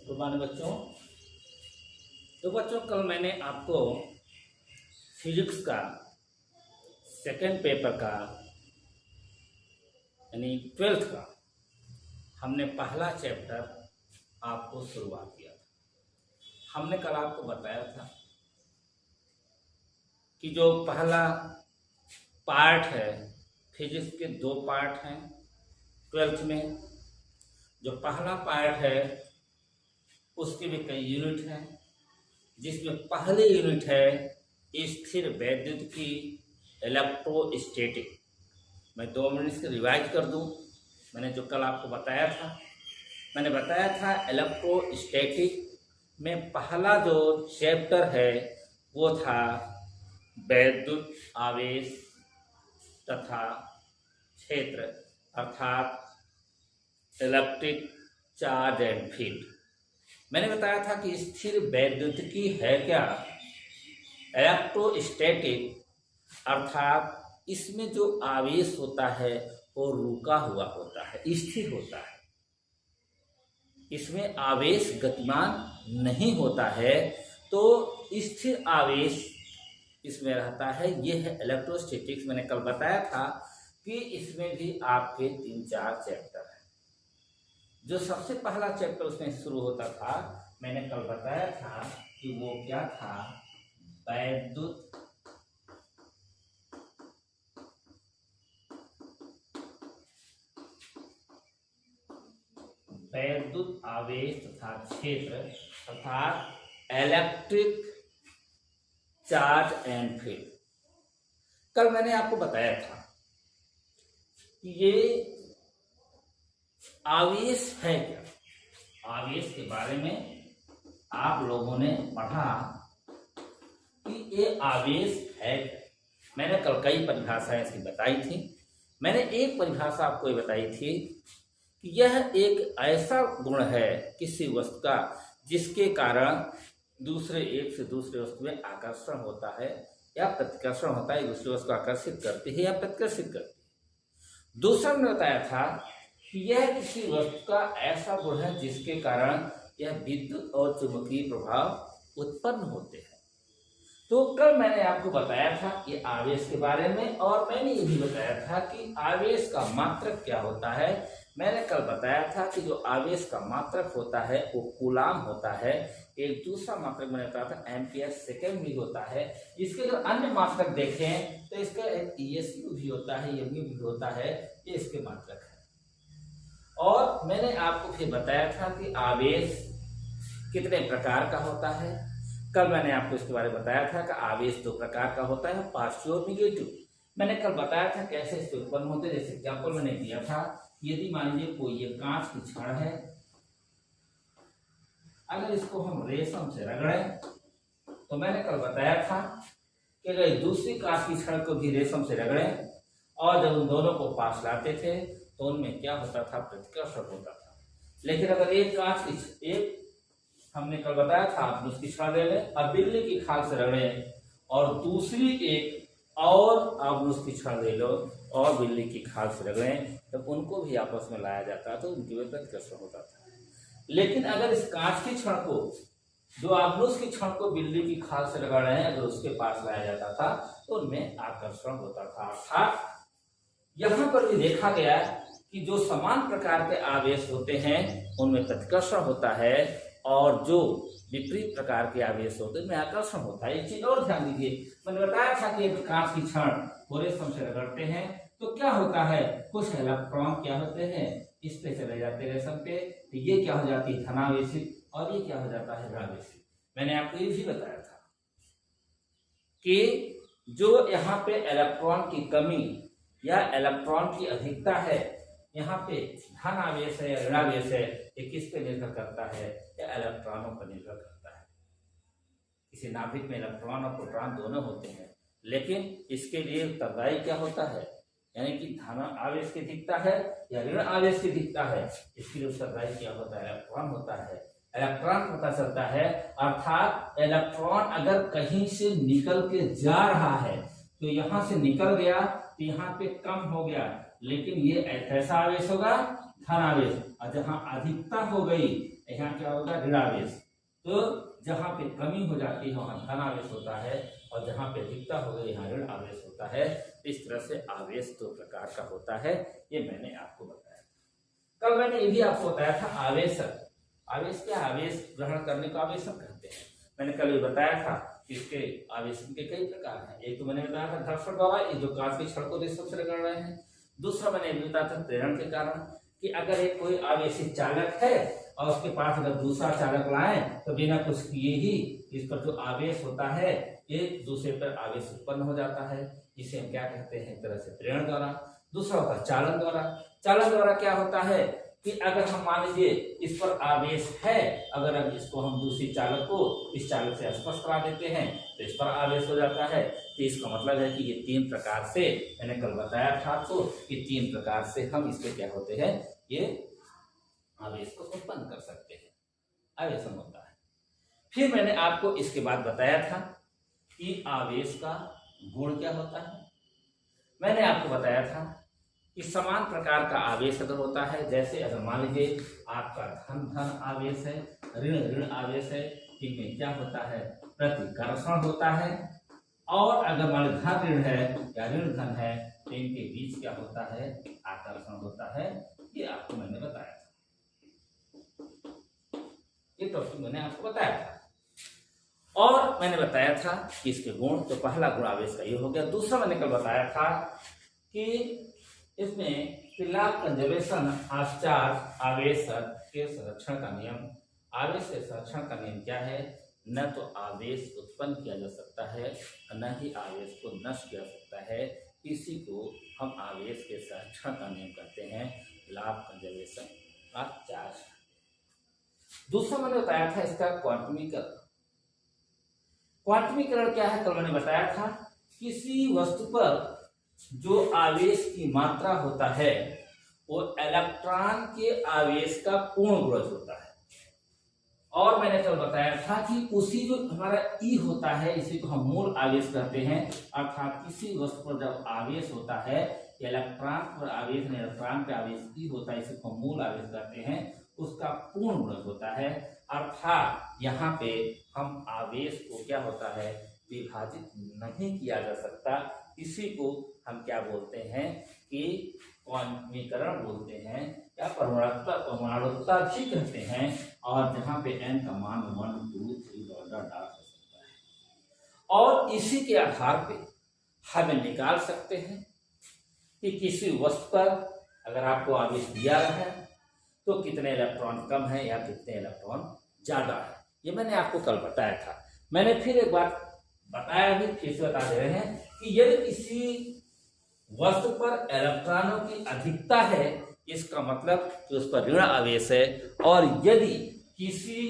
Good morning बच्चों। तो बच्चों, कल मैंने आपको फिजिक्स का सेकेंड पेपर का यानी 12th का हमने पहला चैप्टर आपको शुरुआत किया था। हमने कल आपको बताया था कि जो पहला पार्ट है, फिजिक्स के 2 पार्ट हैं 12th में। जो पहला पार्ट है उसके भी कई यूनिट हैं, जिसमें पहली यूनिट है स्थिर वैद्युतिकी इलेक्ट्रोस्टैटिक। मैं 2 मिनट से रिवाइज कर दूं। मैंने जो कल आपको बताया था, मैंने बताया था इलेक्ट्रोस्टैटिक में पहला जो चैप्टर है वो था वैद्युत आवेश तथा क्षेत्र, अर्थात इलेक्ट्रिक चार्ज एंड फील्ड। मैंने बताया था कि स्थिर वैद्युतिकी है क्या? इलेक्ट्रोस्टैटिक अर्थात इसमें जो आवेश होता है वो रुका हुआ होता है, स्थिर होता है। इसमें आवेश गतिमान नहीं होता है, तो स्थिर आवेश इसमें रहता है। ये है इलेक्ट्रोस्टैटिक्स। मैंने कल बताया था कि इसमें भी आपके 3-4 चैप्टर हैं। जो सबसे पहला चैप्टर उसमें शुरू होता था, मैंने कल बताया था कि वो क्या था? वैद्युत आवेश तथा क्षेत्र, अर्थात इलेक्ट्रिक चार्ज एंड फील्ड। कल मैंने आपको बताया था कि ये आवेश है क्या। आवेश के बारे में आप लोगों ने पढ़ा कि ये आवेश है क्या। मैंने कल कई परिभाषाएं इसकी बताई थी। मैंने एक परिभाषा आपको ये बताई थी कि यह एक ऐसा गुण है किसी वस्तु का जिसके कारण दूसरे एक से दूसरे वस्तु में आकर्षण होता है या प्रतिकर्षण होता है। दूसरी वस्तु को आकर्षित करती है या प्रतिकर्षित करती है। दूसरा मैंने बताया था कि यह किसी वस्तु का ऐसा गुण है जिसके कारण यह विद्युत और चुंबकीय प्रभाव उत्पन्न होते हैं। तो कल मैंने आपको बताया था ये आवेश के बारे में, और मैंने ये भी बताया था कि आवेश का मात्रक क्या होता है। मैंने कल बताया था कि जो आवेश का मात्रक होता है वो कूलाम होता है। एक दूसरा मात्रक मैंने बताया था एम्पियर सेकेंड भी होता है। इसके अगर अन्य मात्रक देखें तो इसका एक ESU भी होता है, MU भी होता है। ये इसके मात्रक है। और मैंने आपको फिर बताया था कि आवेश कितने प्रकार का होता है। कल मैंने आपको इसके बारे में बताया था कि आवेश 2 प्रकार का होता है, पॉजिटिव और निगेटिव। मैंने कल बताया था कैसे इससे उत्पन्न होते हैं। जैसे एग्जाम्पल मैंने दिया था, यदि मान लीजिए कोई ये कांच की छड़ है, अगर इसको हम रेशम से रगड़ें तो मैंने कल बताया था कि अगर दूसरी कांच की छड़ को भी रेशम से रगड़ें और जब उन दोनों को पास लाते थे तो उनमें क्या होता था? प्रतिकर्षण होता था। लेकिन अगर एक कांच की एक हमने कल बताया था आप उसकी छड़ ले लें, अब बिल्ली की खाल से रगड़ें, और दूसरी एक और आप उसकी छड़ ले लो और बिल्ली की खाल से रगड़ें, तब उनको भी आपस में लाया जाता तो उनकी भी प्रतिकर्षण होता था। लेकिन अगर इस कांच की छड़ को, जो आपलूस की छड़ को बिल्ली की खाल से रगड़ रहे हैं, अगर उसके पास लाया जाता था तो उनमें आकर्षण होता था। अर्थात यहाँ पर भी देखा गया कि जो समान प्रकार के आवेश होते हैं उनमें प्रतिकर्षण होता है, और जो विपरीत प्रकार के आवेश होते हैं उनमें आकर्षण होता है। एक चीज और ध्यान दीजिए, मैंने बताया था कि एक कांच की छड़ को रेशम से रगड़ते हैं तो क्या होता है? कुछ इलेक्ट्रॉन क्या होते हैं? इस पे चले जाते हैं रेशम पे, तो ये क्या हो जाती है? धनावेशित, और ये क्या हो जाता है? ऋणावेशित। मैंने आपको ये भी बताया था कि जो यहाँ पे इलेक्ट्रॉन की कमी या इलेक्ट्रॉन की अधिकता है, यहाँ पे धन आवेश है या ऋणावेश है, ये किस पे निर्भर करता है? या इलेक्ट्रॉनों पर निर्भर करता है। किसी नाभिक में इलेक्ट्रॉन और प्रोटॉन दोनों होते हैं, लेकिन इसके लिए उत्तरदायी क्या होता है? यानी कि धन आवेश की अधिकता है या ऋण आवेश की अधिकता है, इसके लिए उत्तरदायी क्या होता है? इलेक्ट्रॉन होता है। इलेक्ट्रॉन पता चलता है, अर्थात इलेक्ट्रॉन अगर कहीं से निकल के जा रहा है तो यहाँ से निकल गया तो यहाँ पे कम हो गया, लेकिन ये कैसा आवेश होगा, धन आवेश। और जहां अधिकता हो गई यहाँ क्या होगा, ऋण आवेश। तो जहां पे कमी हो जाती है वहां धन आवेश होता है, और जहां पे अधिकता हो गई यहाँ ऋण आवेश होता है। इस तरह से आवेश दो प्रकार का होता है, ये मैंने आपको बताया। कल मैंने ये भी आपको बताया था आवेशक। आवेश क्या, आवेश ग्रहण करने को आवेशक कहते हैं। मैंने कल ये बताया था इसके आवेशन के कई प्रकार हैं। एक तो मैंने बताया था घर्षण द्वारा, ये जो कांच की छड़ को रिश्वत से रगड़ रहे हैं। दूसरा मैंने ये बताया था प्रेरण के कारण, कि अगर एक कोई आवेशित चालक है और उसके पास अगर दूसरा चालक लाए तो बिना कुछ किए ही इस पर जो आवेश होता है एक दूसरे पर आवेश उत्पन्न हो जाता है, जिसे हम क्या कहते हैं, एक तरह से प्रेरण द्वारा। दूसरा होता है चालन द्वारा। चालन द्वारा क्या होता है कि अगर हम मान लीजिए इस पर आवेश है, अगर अब इसको हम दूसरी चालक को इस चालक से स्पर्श करा देते हैं तो इस पर आवेश हो जाता है। तो इसका मतलब है कि ये तीन प्रकार से, मैंने कल बताया था आपको कि तीन प्रकार से हम इसके क्या होते हैं, ये आवेश को उत्पन्न कर सकते हैं, आवेशन होता है। फिर मैंने आपको इसके बाद बताया था कि आवेश का गुण क्या होता है। मैंने आपको बताया था कि समान प्रकार का आवेश अगर होता है, जैसे अगर मान लीजिए आपका धन धन आवेश है, ऋण ऋण आवेश है, इनमें क्या होता है, प्रतिकर्षण होता है। और अगर मान लीजिए धन ऋण है या ऋण धन है तो इनके बीच क्या होता है, आकर्षण होता है। ये आपको मैंने बताया था, ये टॉपिक मैंने आपको बताया था। और मैंने बताया था कि इसके गुण, तो पहला गुण आवेश का ये हो गया। दूसरा मैंने कल बताया था कि इसमें लाभ कंजर्वेशन ऑफ चार्ज आवेश के संरक्षण का नियम। आवेश के संरक्षण का नियम क्या है, न तो आवेश उत्पन्न किया जा सकता है न ही आवेश को नष्ट किया जा सकता है। इसी को हम आवेश के संरक्षण का नियम कहते हैं, लाभ कंजर्वेशन ऑफ चार्ज। दूसरा मैंने बताया था इसका क्वांटमीकरण। क्वांटमीकरण क्या है, कल मैंने बताया था किसी वस्तु पर जो आवेश की मात्रा होता है वो इलेक्ट्रॉन के आवेश का पूर्ण गुणज होता है। और मैंने कल बताया था कि उसी जो हमारा ई होता है इसी को हम मूल आवेश कहते हैं। अर्थात किसी वस्तु पर जब आवेश होता है, इलेक्ट्रॉन पर आवेश नहीं, इलेक्ट्रॉन पे आवेश ई होता है, इसी को मूल आवेश कहते हैं, उसका पूर्ण गुणज होता है। अर्थात यहाँ पे हम आवेश को क्या होता है, विभाजित नहीं किया जा सकता। इसी को हम क्या बोलते हैं कि क्वांटमीकरण बोलते हैं, या परमाणुता भी कहते हैं। और जहाँ पे n का मान 1, 2, 3 डॉट हो सकता है। और इसी के आधार पे हम निकाल सकते हैं कि किसी वस्तु पर अगर आपको आवेश दिया है तो कितने इलेक्ट्रॉन कम है या कितने इलेक्ट्रॉन ज्यादा है। ये मैंने आपको कल बताया था। मैंने फिर एक बार बताया भी, फिर से बता दे रहे हैं कि यदि किसी वस्तु पर इलेक्ट्रॉनों की अधिकता है इसका मतलब कि उस पर ऋण आवेश है, और यदि किसी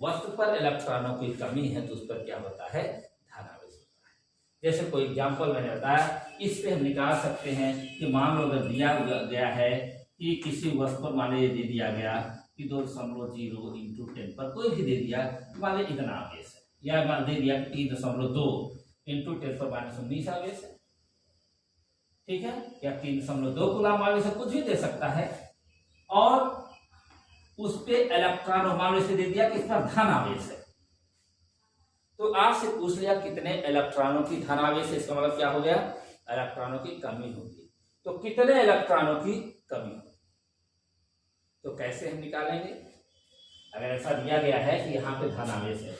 वस्तु पर इलेक्ट्रॉनों की कमी है तो उस पर क्या होता है, धन आवेश होता है। जैसे कोई एग्जाम्पल मैंने बताया, इस पे हम निकाल सकते हैं कि मान लो अगर दिया गया है कि किसी वस्तु पर मान लीजिए दे दिया गया कि 2.0 इंटू 10 पर कोई भी दे दिया, मान लीजिए इतना आवेश है, या मान दे दिया 3.2 इंटू 10 पर -19 आवेश है, ठीक है, या 3.2 कूलम आवेश है, कुछ भी दे सकता है। और उस पे इलेक्ट्रॉन मान लो इसे दे दिया कि इस पर धन आवेश है, तो आपसे पूछ लिया कितने इलेक्ट्रॉनों की धन आवेश है, इसका मतलब क्या हो गया, इलेक्ट्रॉनों की कमी होगी। तो कितने इलेक्ट्रॉनों की कमी होगी, तो कैसे हम निकालेंगे। अगर ऐसा दिया गया है कि यहाँ पे धन आवेश है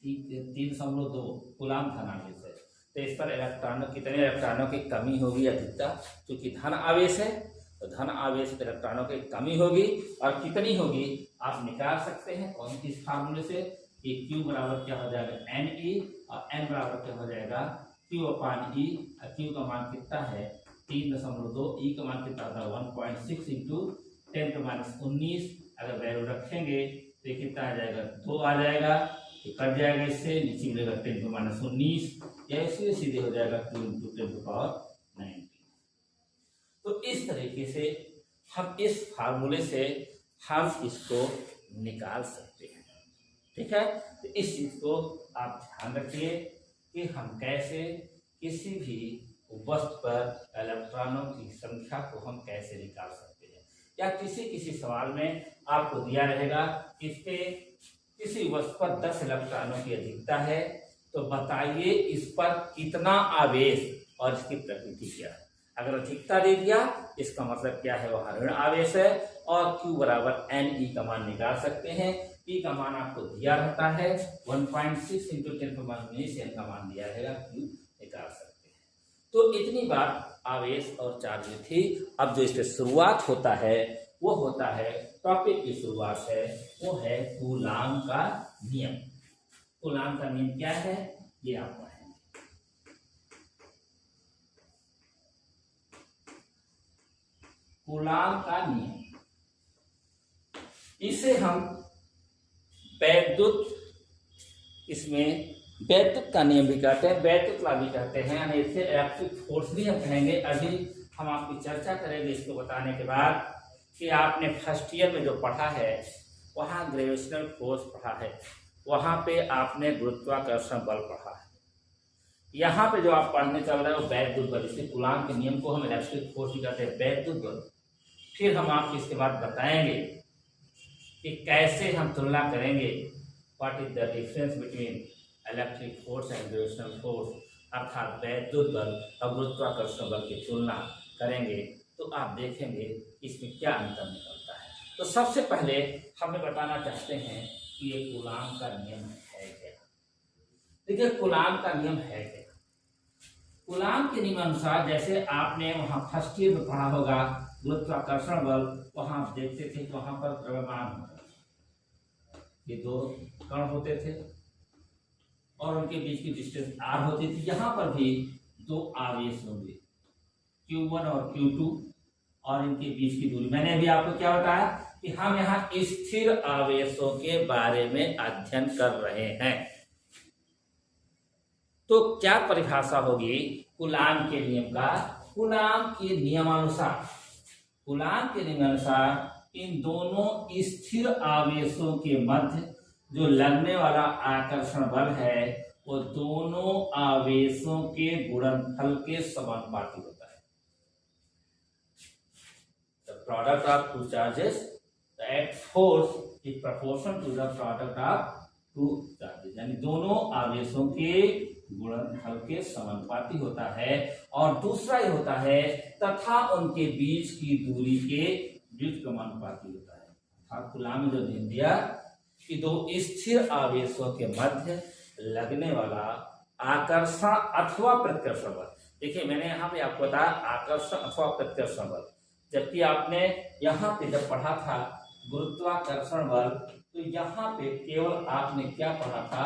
3.2 कूलम धन आवेश है, तो इस पर इलेक्ट्रॉनों कितने इलेक्ट्रॉनों की कमी होगी, अधिकता, क्योंकि धन आवेश है तो धन आवेश पर इलेक्ट्रॉनों की कमी होगी। और कितनी होगी आप निकाल सकते हैं, कौन सी फार्मूले से, कि Q बराबर क्या हो जाएगा Ne, और N बराबर क्या हो जाएगा Q/E। Q का मान कितना है 3.2, E का मान कितना था 1.6 इंटू 10⁻19। अगर वैल्यू रखेंगे तो ये कितना आ जाएगा, 2 आ जाएगा, तो कट जाएगा, इससे नीचे मिलेगा 10⁻19, या इसलिए सीधे हो जाएगा 2 इंटू 10⁻19। तो इस तरीके से हम इस फार्मूले से हम इसको निकाल सकते हैं, ठीक है। तो इस चीज को आप ध्यान रखिए कि हम कैसे किसी भी वस्तु पर इलेक्ट्रॉनों की संख्या को हम कैसे निकाल सकते हैं। या किसी सवाल में आपको दिया रहेगा इस पे किसी वस्तु पर 10 इलेक्ट्रॉनों की अधिकता है, तो बताइए इस पर कितना आवेश और इसकी प्रकृति क्या है। अगर अधिकता दे दिया इसका मतलब क्या है, वह ऋण आवेश है। और Q बराबर NE का मान निकाल सकते हैं। E का मान आपको दिया रहता है 1.6 × 10⁻⁻⁰ का मान दिया रहेगा, Q निकाल सकते हैं। तो इतनी बात आवेश और चार्ज में थी। अब जो इससे शुरुआत होता है वो होता है, टॉपिक की शुरुआत है वो है कूलाम का नियम। कूलाम का नियम क्या है ये आप पढ़ेंगे। कूलाम का नियम, इसे हम वैद्युत, इसमें वैद्युत का नियम भी कहते हैं, वैद्युत लॉ भी कहते हैं, यानी इसे इलेक्ट्रिक फोर्स भी हम कहेंगे। अभी हम आपकी चर्चा करेंगे इसको बताने के बाद कि आपने फर्स्ट ईयर में जो पढ़ा है वहाँ ग्रेविटेशनल फोर्स पढ़ा है, वहाँ पे आपने गुरुत्वाकर्षण बल पढ़ा है। यहाँ पे जो आप पढ़ने चल रहे हो वैद्युत बल, इससे कूलाम के नियम को हम इलेक्ट्रिक फोर्स भी कहते हैं, वैद्युत बल। फिर हम आपको इसके बाद बताएंगे कि कैसे हम तुलना करेंगे, what is the difference between electric force and gravitational force, अर्थात वैद्युत बल और गुरुत्वाकर्षण बल की तुलना करेंगे तो आप देखेंगे इसमें क्या अंतर निकलता है। तो सबसे पहले हमें बताना चाहते हैं कि ये कूलाम का नियम है क्या। देखिए कूलाम का नियम है क्या। कूलाम के नियम अनुसार, जैसे आपने वहाँ फर्स्ट ईयर में पढ़ा होगा गुरुत्वाकर्षण बल, वहाँ आप देखते थे कि वहाँ पर द्रव्यमान होता है, ये दो कण होते थे और उनके बीच की डिस्टेंस r होती थी। यहाँ पर भी दो आवेश होंगे Q1 और Q2 और इनके बीच की दूरी। मैंने अभी आपको क्या बताया कि हम यहाँ स्थिर आवेशों के बारे में अध्ययन कर रहे हैं। तो क्या परिभाषा होगी कूलाम के नियम का। कूलाम के नियमानुसार, कूलाम के नियमानुसार इन दोनों स्थिर आवेशों के मध्य जो लगने वाला आकर्षण बल है वो दोनों आवेशों के गुणनफल के समानुपाती होता है। The product of two charges, that force is proportional to the product of two charges, यानी दोनों आवेशों के गुणनफल के समानुपाती होता है। और दूसरा ये होता है तथा उनके बीच की दूरी के व्युत्क्रमानुपाती होता है। कूलाम में जो नियम दिया कि दो स्थिर आवेशों के मध्य लगने वाला आकर्षण अथवा प्रत्कर्षण बल। देखिए मैंने यहाँ पे आपको बताया आकर्षण अथवा प्रत्कर्षण बल, जबकि आपने यहाँ पे जब पढ़ा था गुरुत्वाकर्षण बल तो यहाँ पे केवल आपने क्या पढ़ा था,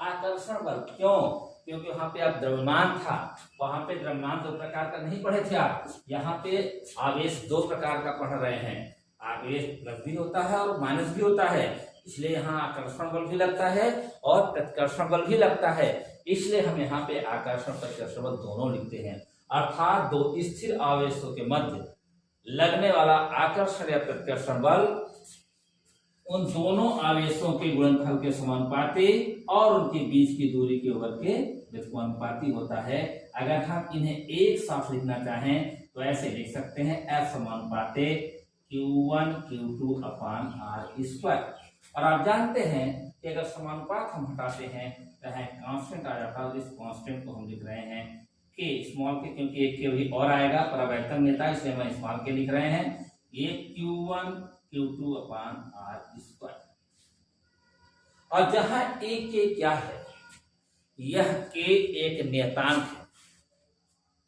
आकर्षण बल। क्यों? क्योंकि वहाँ पे आप द्रव्यमान था, वहाँ पे द्रव्यमान दो प्रकार का नहीं पढ़े थे आप, यहाँ पे आवेश दो प्रकार का पढ़ रहे हैं। आवेश प्लस भी होता है और माइनस भी होता है, इसलिए यहाँ आकर्षण बल भी लगता है और प्रत्कर्षण बल भी लगता है। इसलिए हम यहाँ पे आकर्षण प्रत्कर्षण बल दोनों लिखते हैं। अर्थात दो स्थिर आवेशों के मध्य लगने वाला आकर्षण या प्रत्कर्षण बल उन दोनों आवेशों के गुणनफल के समानुपाती और उनके बीच की दूरी के वर्ग के व्युत्क्रमानुपाती होता है। अगर हम इन्हें एक साथ लिखना चाहें तो ऐसे लिख सकते हैं F समानुपाती Q1 Q2 अपान R²। और आप जानते हैं कि अगर समानुपात हम हटाते हैं तो कांस्टेंट आ जाता है। इस कांस्टेंट को हम लिख रहे हैं के स्मॉल के, क्योंकि एक के भी और आएगा पर अवैतन लेता है इसलिए हम स्मॉल के लिख रहे हैं। ये Q1 Q2 अपान R²। और जहां ए के क्या है, यह के एक नियतांक है,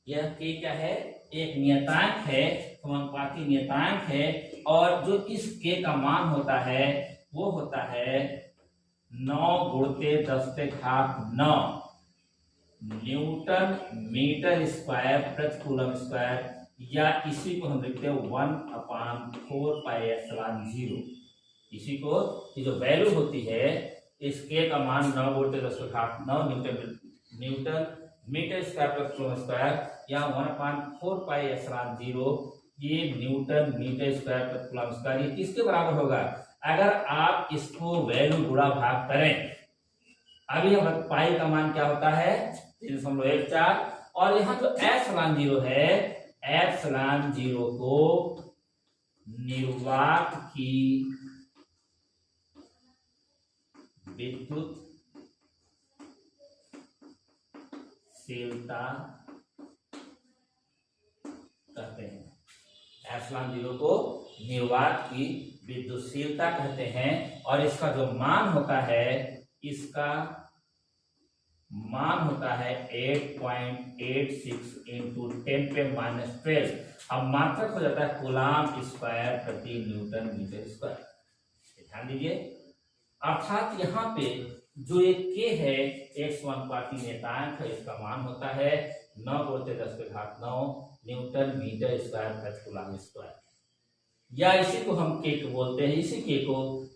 यह के क्या है, एक नियतांक है, समानुपाती नियतांक है। और जो इस के का मान होता है वो होता है 9 × 10⁻⁹ न्यूटन मीटर स्क्वायर प्रति कूलम स्क्वायर, या इसी को हम लिखते हैं 1/4πε0। इसी को ये जो वैल्यू होती है इस के का मान 9 × 10⁻⁹ न्यूटन मीटर स्क्वायर प्रति कूलम स्क्वायर, या 1/4πε0 ये न्यूटन मीटर स्क्वायर प्रति कूलम स्क्वायर। ये किसके बराबर होगा? अगर आप इसको वैल्यू गुणा भाग करें, अभी हम पाई का मान क्या होता है 3.14 और यहाँ जो एप्सिलॉन जीरो है, एप्सिलॉन जीरो को निर्वात की विद्युतशीलता कहते हैं। एप्सिलॉन जीरो को निर्वात की विद्युतशीलता कहते हैं और इसका जो मान होता है, इसका मान होता है 8.86 इंटू 10⁻⁻12। अब मात्रक हो जाता है कूलाम स्क्वायर प्रति न्यूटन मीटर स्क्वायर। ध्यान दीजिए, अर्थात यहाँ पे जो एक के है एक समानुपाती नियतांक है, इसका मान होता है 9×10⁹ न्यूटन मीटर स्क्वायर प्रति कूलाम स्क्वायर, या इसी को हम के बोलते हैं। इसी के को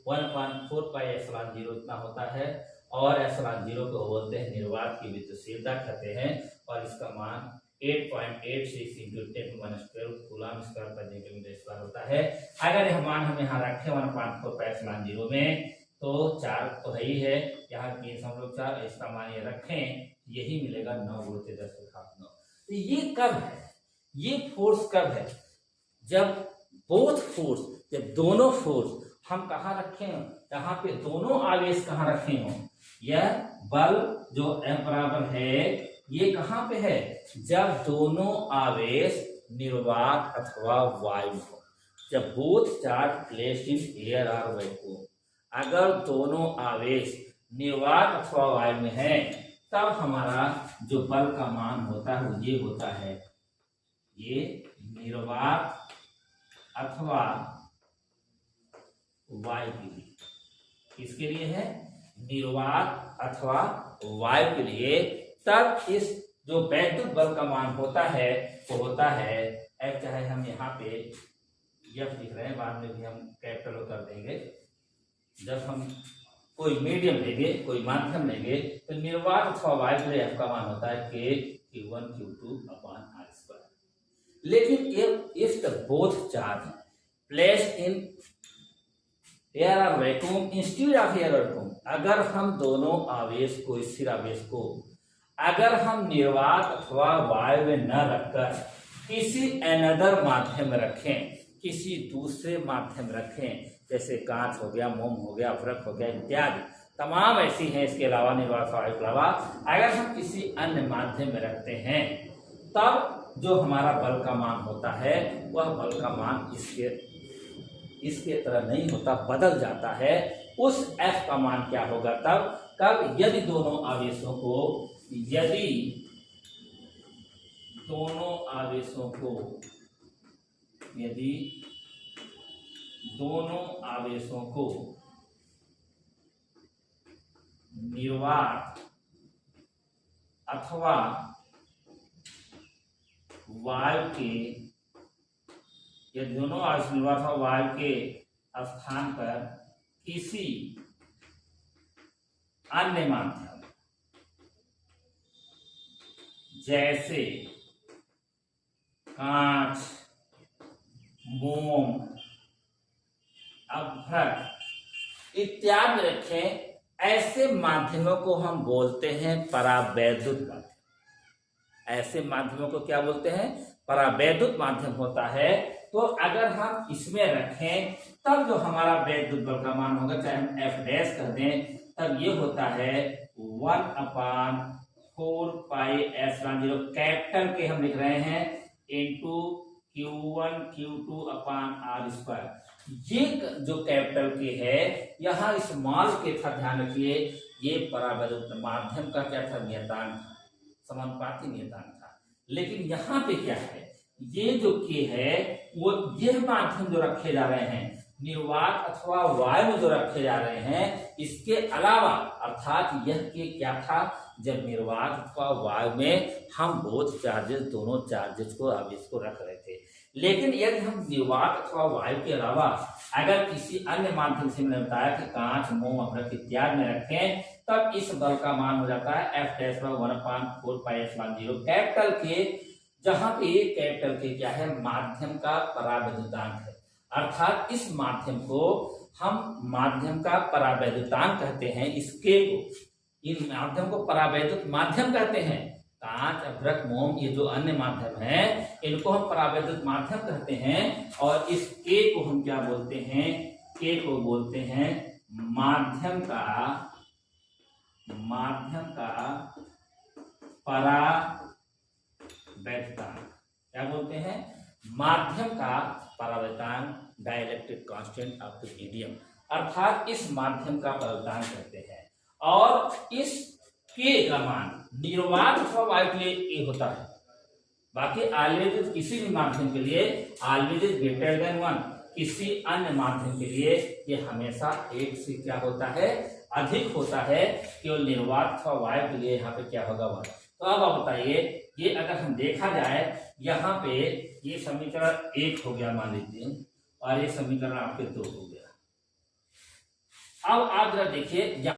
1/4 पाई एप्सिलॉन जीरो इतना होता है और एप्सिलॉन जीरो को बोलते हैं निर्वात की विद्युतशीलता कहते हैं और इसका मान 8.86 इंटू 10⁻12 कूलाम स्क्वायर प्रति मीटर स्क्वायर होता है। अगर यह मान हम यहाँ रखें 1/4 पाई एप्सिलॉन जीरो में तो 4 तो है ही है, यहाँ 3.4, इसका मान ये रखें, यही मिलेगा 9×10⁹ तो ये कब है, ये फोर्स कब है, जब बोथ फोर्स, जब दोनों फोर्स हम कहाँ रखे हैं, यहाँ पे दोनों आवेश कहाँ रखे हो, यह बल जो M बराबर है ये कहाँ पे है, जब दोनों आवेश निर्वात अथवा वायु हो, जब both charge placed in air और वैक्यूम, अगर दोनों आवेश निर्वात अथवा वायु में है तब हमारा जो बल का मान होता है वो ये होता है, ये निर्वात अथवा वायु के लिए, किसके लिए है, निर्वात अथवा वायु के लिए, तब इस जो वैद्युत बल का मान होता है वो होता है F, चाहे हम यहाँ पे F लिख रहे हैं, बाद में भी हम कैपिटल कर देंगे। जब हम कोई मीडियम लेंगे, कोई माध्यम लेंगे तो निर्वात अथवा वायु के लिए F का मान होता है K1 Q2/r²। लेकिन if the both charge placed in air or vacuum instead of air or vacuum, अगर हम दोनों आवेश को, स्थिर आवेश को अगर हम निर्वात अथवा वायु में न रखकर किसी अनदर माध्यम में रखें, किसी दूसरे माध्यम रखें, जैसे कांच हो गया, मोम हो गया, अभ्रक हो गया इत्यादि तमाम ऐसी हैं, इसके अलावा निर्वात वायु के अलावा अगर हम किसी अन्य माध्यम में रखते हैं तब जो हमारा बल का मान होता है वह बल का मान इसके तरह नहीं होता, बदल जाता है। उस F का मान क्या होगा तब, कब, यदि दोनों आवेशों को निर्वात अथवा वायु के, यदि दोनों आवेश निर्वात अथवा वायु के स्थान पर किसी अन्य माध्यम जैसे कांच, मोम, अभ्रक इत्यादि रखें, ऐसे माध्यमों को हम बोलते हैं परावैद्युत माध्यम। ऐसे माध्यमों को क्या बोलते हैं, परावैद्युत माध्यम होता है। तो अगर हम इसमें रखें तब जो हमारा वैद्युत बल का मान होगा, चाहे हम F डैश कर दें, तब ये होता है 1/4 पाई एप्सिलॉन जीरो, कैपिटल के हम लिख रहे हैं, इंटू Q1 Q2/r²। ये जो कैपिटल के है, यहाँ स्मॉल के था, ध्यान रखिए, ये परावैद्युत माध्यम का क्या था, नियतांक था, समानुपाती नियतांक था। लेकिन यहाँ पे क्या है, ये जो के है वो यह माध्यम जो रखे जा रहे हैं, निर्वात अथवा वायु जो रखे जा रहे हैं, इसके अलावा, अर्थात यह के क्या था, जब निर्वात अथवा वायु में हम बोथ चार्जेस, दोनों चार्जेस को, आवेश को रख रहे थे। लेकिन यदि हम निर्वात अथवा वायु के अलावा अगर किसी अन्य माध्यम से, मैंने बताया कि कांच, मोम, अभ्रक इत्यादि में रखें, तब इस बल का मान हो जाता है F dash 1/4 pi epsilon zero, capital के, जहां पे कैपिटल के क्या है, माध्यम का परावैद्युतांक है। अर्थात इस माध्यम को हम माध्यम का परावैद्युतांक कहते हैं, इसके को, इन माध्यम को परावैद्युत माध्यम कहते हैं। कांच, अभ्रक, मोम, ये जो अन्य माध्यम है इनको हम परावैद्युत माध्यम कहते हैं। और इस के को हम क्या बोलते हैं? के को बोलते हैं माध्यम का परावैद्युतांक। क्या बोलते हैं? माध्यम का परावैद्युतांक, dielectric constant of the medium, अर्थात इस माध्यम का परावैद्युतांक कहते हैं। और इस के का मान निर्वात अथवा वायु के लिए ए होता है, बाकी ऑलवेज किसी भी माध्यम के लिए ऑलवेज ग्रेटर देन 1, किसी अन्य माध्यम के लिए ये हमेशा एक से क्या होता है? अधिक होता है। केवल निर्वात अथवा वायु के लिए यहाँ पे क्या होगा? 1। तो अब आप बताइए, ये अगर हम देखा जाए यहाँ पे ये समीकरण 1 हो गया मान लीजिए, और ये समीकरण आपके 2 हो गया। अब आप जरा देखिए